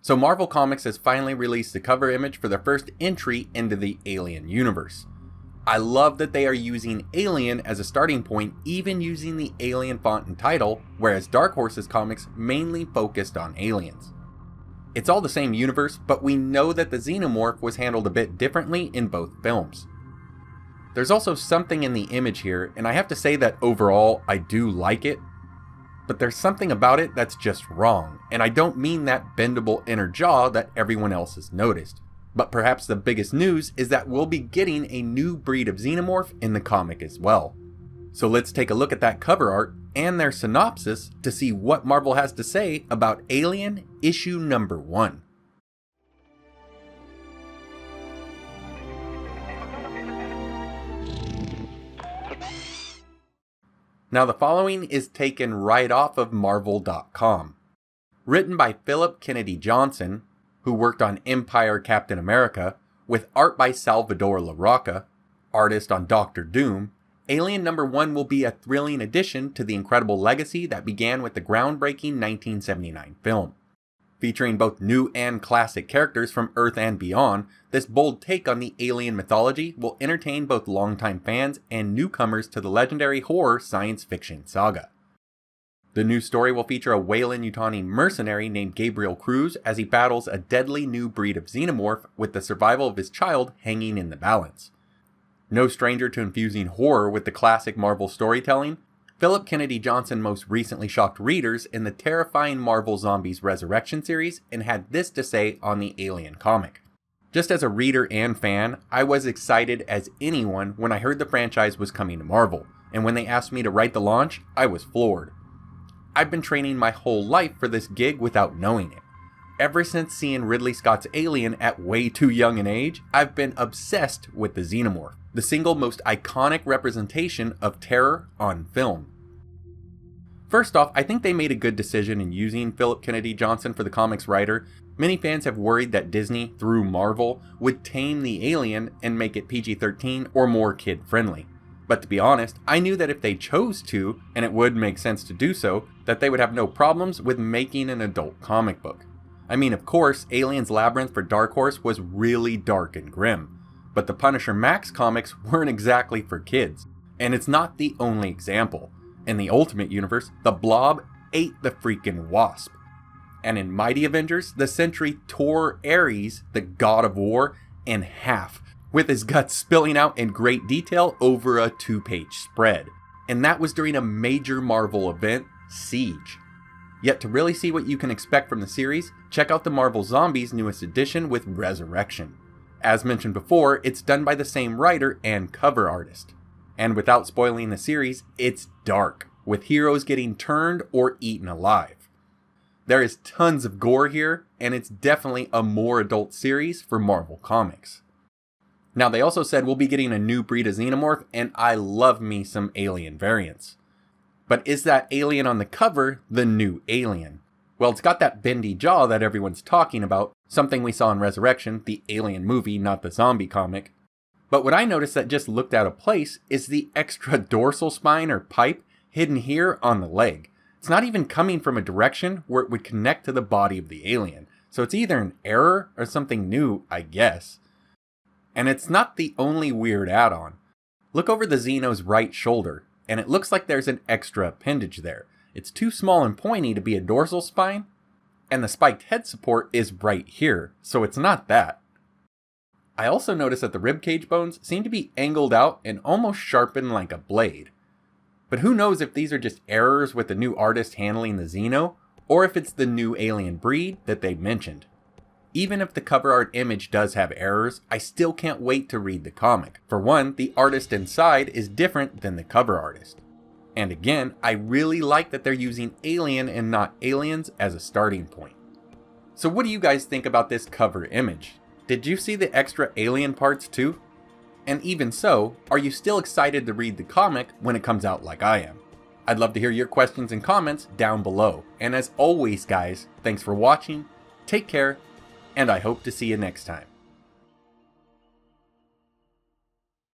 So Marvel Comics has finally released the cover image for their first entry into the Alien universe. I love that they are using Alien as a starting point, even using the Alien font and title, whereas Dark Horse's comics mainly focused on aliens. It's all the same universe, but we know that the Xenomorph was handled a bit differently in both films. There's also something in the image here, and I have to say that overall I do like it, but there's something about it that's just wrong, and I don't mean that bendable inner jaw that everyone else has noticed. But perhaps the biggest news is that we'll be getting a new breed of Xenomorph in the comic as well. So let's take a look at that cover art and their synopsis to see what Marvel has to say about Alien issue number 1. Now the following is taken right off of Marvel.com. Written by Philip Kennedy Johnson, who worked on Empire Captain America, with art by Salvador Larroca, artist on Doctor Doom, Alien number 1 will be a thrilling addition to the incredible legacy that began with the groundbreaking 1979 film. Featuring both new and classic characters from Earth and beyond, this bold take on the alien mythology will entertain both longtime fans and newcomers to the legendary horror science fiction saga. The new story will feature a Weyland-Yutani mercenary named Gabriel Cruz as he battles a deadly new breed of Xenomorph with the survival of his child hanging in the balance. No stranger to infusing horror with the classic Marvel storytelling, Philip Kennedy Johnson most recently shocked readers in the terrifying Marvel Zombies Resurrection series and had this to say on the Alien comic. Just as a reader and fan, I was excited as anyone when I heard the franchise was coming to Marvel, and when they asked me to write the launch, I was floored. I've been training my whole life for this gig without knowing it. Ever since seeing Ridley Scott's Alien at way too young an age, I've been obsessed with the Xenomorph, the single most iconic representation of terror on film. First off, I think they made a good decision in using Philip Kennedy Johnson for the comics writer. Many fans have worried that Disney, through Marvel, would tame the Alien and make it PG-13 or more kid-friendly. But to be honest, I knew that if they chose to, and it would make sense to do so, that they would have no problems with making an adult comic book. I mean, of course, Alien's Labyrinth for Dark Horse was really dark and grim, but the Punisher Max comics weren't exactly for kids. And it's not the only example. In the Ultimate Universe, the Blob ate the freaking Wasp. And in Mighty Avengers, the Sentry tore Ares, the God of War, in half, with his guts spilling out in great detail over a 2-page spread. And that was during a major Marvel event, Siege. Yet to really see what you can expect from the series, check out the Marvel Zombies newest edition with Resurrection. As mentioned before, it's done by the same writer and cover artist. And without spoiling the series, it's dark, with heroes getting turned or eaten alive. There is tons of gore here, and it's definitely a more adult series for Marvel Comics. Now they also said we'll be getting a new breed of Xenomorph, and I love me some Alien variants. But is that Alien on the cover the new Alien? Well, it's got that bendy jaw that everyone's talking about, something we saw in Resurrection, the Alien movie, not the zombie comic. But what I noticed that just looked out of place is the extra dorsal spine or pipe hidden here on the leg. It's not even coming from a direction where it would connect to the body of the alien, so it's either an error or something new, I guess. And it's not the only weird add-on. Look over the Xeno's right shoulder, and it looks like there's an extra appendage there. It's too small and pointy to be a dorsal spine, and the spiked head support is right here, so it's not that. I also noticed that the ribcage bones seem to be angled out and almost sharpened like a blade. But who knows if these are just errors with the new artist handling the Xeno, or if it's the new alien breed that they mentioned. Even if the cover art image does have errors, I still can't wait to read the comic. For one, the artist inside is different than the cover artist. And again, I really like that they're using Alien and not Aliens as a starting point. So what do you guys think about this cover image? Did you see the extra alien parts too? And even so, are you still excited to read the comic when it comes out like I am? I'd love to hear your questions and comments down below. And as always guys, thanks for watching, take care, and I hope to see you next time.